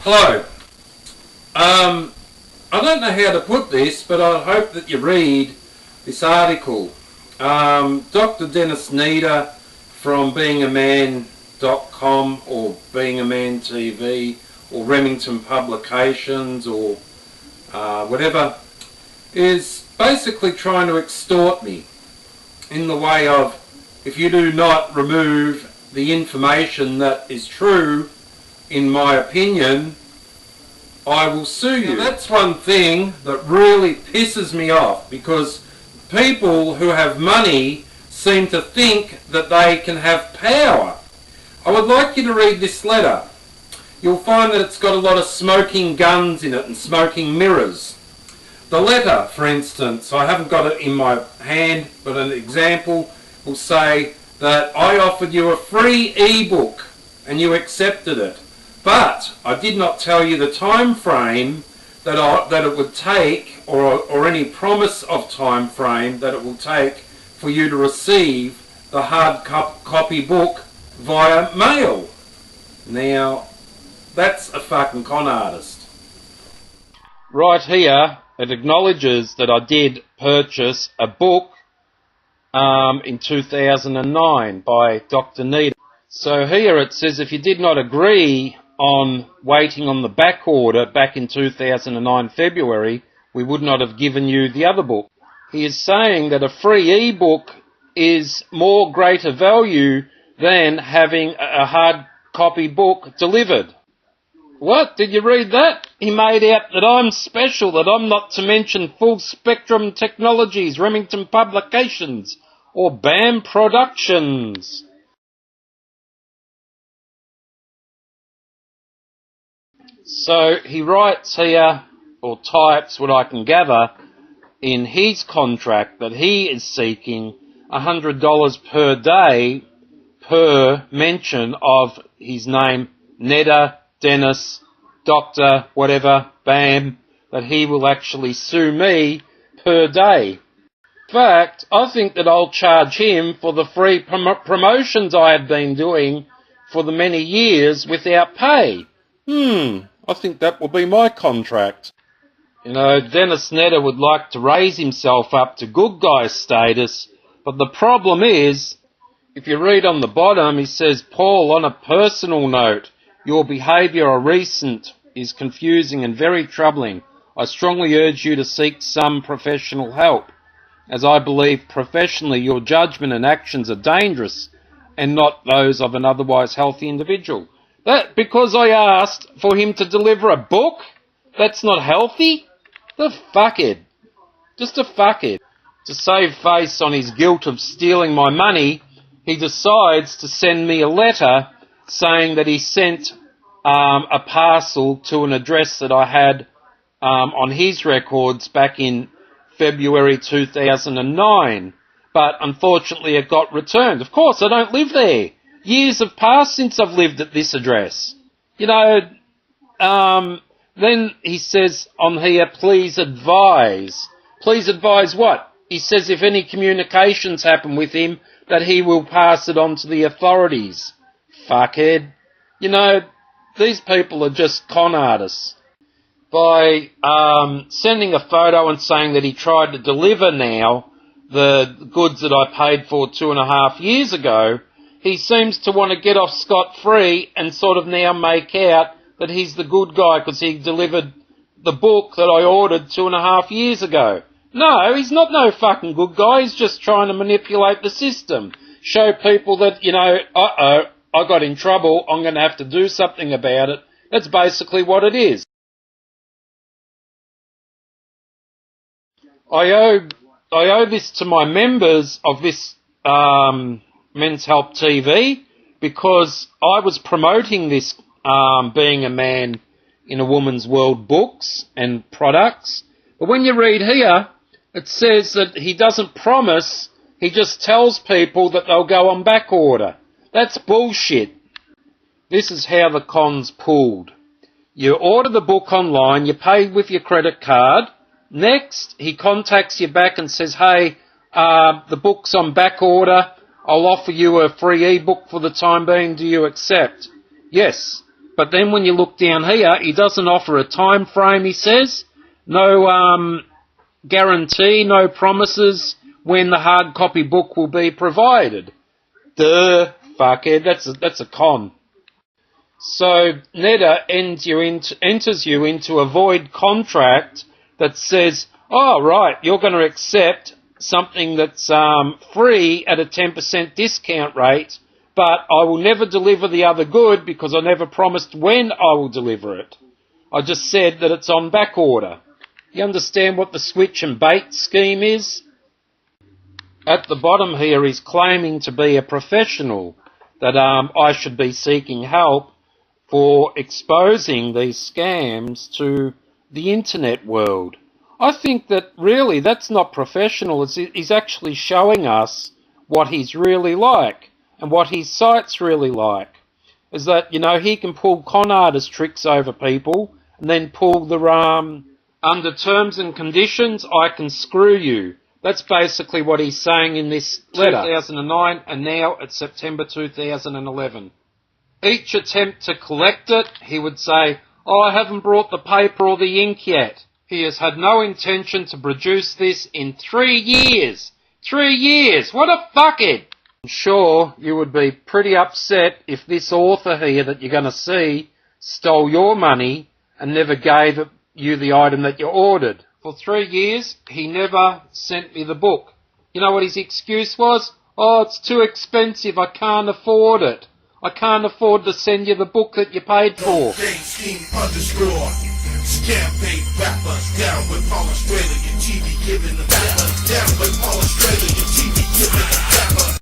Hello. I don't know how to put this, but I hope that you read this article. Dr. Dennis Neder from beingaman.com or Being a Man TV or Remington Publications or whatever is basically trying to extort me in the way of, if you do not remove the information that is true, in my opinion, I will sue you. Now, that's one thing that really pisses me off, because people who have money seem to think that they can have power. I would like you to read this letter. You'll find that it's got a lot of smoking guns in it and smoking mirrors. The letter, for instance, I haven't got it in my hand, but an example will say that I offered you a free ebook and you accepted it. But I did not tell you the time frame that it would take, or any promise of time frame that it will take for you to receive the hard copy book via mail. Now, that's a fucking con artist. Right here, it acknowledges that I did purchase a book in 2009 by Dr. Neder. So here it says, if you did not agree on waiting on the back order back in 2009 February, we would not have given you the other book. He is saying that a free ebook is more greater value than having a hard copy book delivered. What? Did you read that? He made out that I'm special, that I'm not to mention Full Spectrum Technologies, Remington Publications, or BAM Productions. So he writes here, or types what I can gather, in his contract that he is seeking $100 per day per mention of his name, Neder, Dennis, Doctor, whatever, BAM, that he will actually sue me per day. In fact, I think that I'll charge him for the free promotions I have been doing for the many years without pay. I think that will be my contract. You know, Dennis Neder would like to raise himself up to good guy status, but the problem is, if you read on the bottom, he says, Paul, on a personal note, your behaviour recent is confusing and very troubling. I strongly urge you to seek some professional help, as I believe professionally your judgment and actions are dangerous and not those of an otherwise healthy individual. That because I asked for him to deliver a book? That's not healthy? The fuckhead. Just a fuckhead. To save face on his guilt of stealing my money, he decides to send me a letter saying that he sent a parcel to an address that I had on his records back in February 2009. But unfortunately it got returned. Of course, I don't live there. Years have passed since I've lived at this address. You know, then he says on here, please advise. Please advise what? He says if any communications happen with him, that he will pass it on to the authorities. Fuckhead. You know, these people are just con artists. By sending a photo and saying that he tried to deliver now the goods that I paid for 2.5 years ago, he seems to want to get off scot-free and sort of now make out that he's the good guy because he delivered the book that I ordered 2.5 years ago. No, he's not no fucking good guy. He's just trying to manipulate the system. Show people that, you know, I got in trouble, I'm going to have to do something about it. That's basically what it is. I owe this to my members of this Men's Help TV, because I was promoting this Being a Man in a Woman's World books and products. But when you read here, it says that he doesn't promise, he just tells people that they'll go on back order. That's bullshit. This is how the con's pulled. You order the book online, you pay with your credit card. Next, he contacts you back and says, hey, the book's on back order. I'll offer you a free ebook for the time being. Do you accept? Yes. But then when you look down here, he doesn't offer a time frame, he says. No guarantee, no promises when the hard copy book will be provided. Duh, fuckhead, that's a con. So Neder enters you into a void contract that says, oh, right, you're going to accept something that's free at a 10% discount rate, but I will never deliver the other good because I never promised when I will deliver it. I just said that it's on back order. You understand what the switch and bait scheme is? At the bottom here, he's claiming to be a professional, that I should be seeking help for exposing these scams to the internet world. I think that really that's not professional. He's actually showing us what he's really like and what his site's really like. Is that, you know, he can pull con artist tricks over people and then pull the under terms and conditions, I can screw you. That's basically what he's saying in this letter. 2009 and now it's September 2011. Each attempt to collect it, he would say, oh, I haven't brought the paper or the ink yet. He has had no intention to produce this in 3 years. 3 years! What a fuckhead! I'm sure you would be pretty upset if this author here that you're going to see stole your money and never gave you the item that you ordered. For 3 years, he never sent me the book. You know what his excuse was? Oh, it's too expensive, I can't afford it. I can't afford to send you the book that you paid for. Scam paid rappers down with all Australian TV giving the down with all Australian TV giving the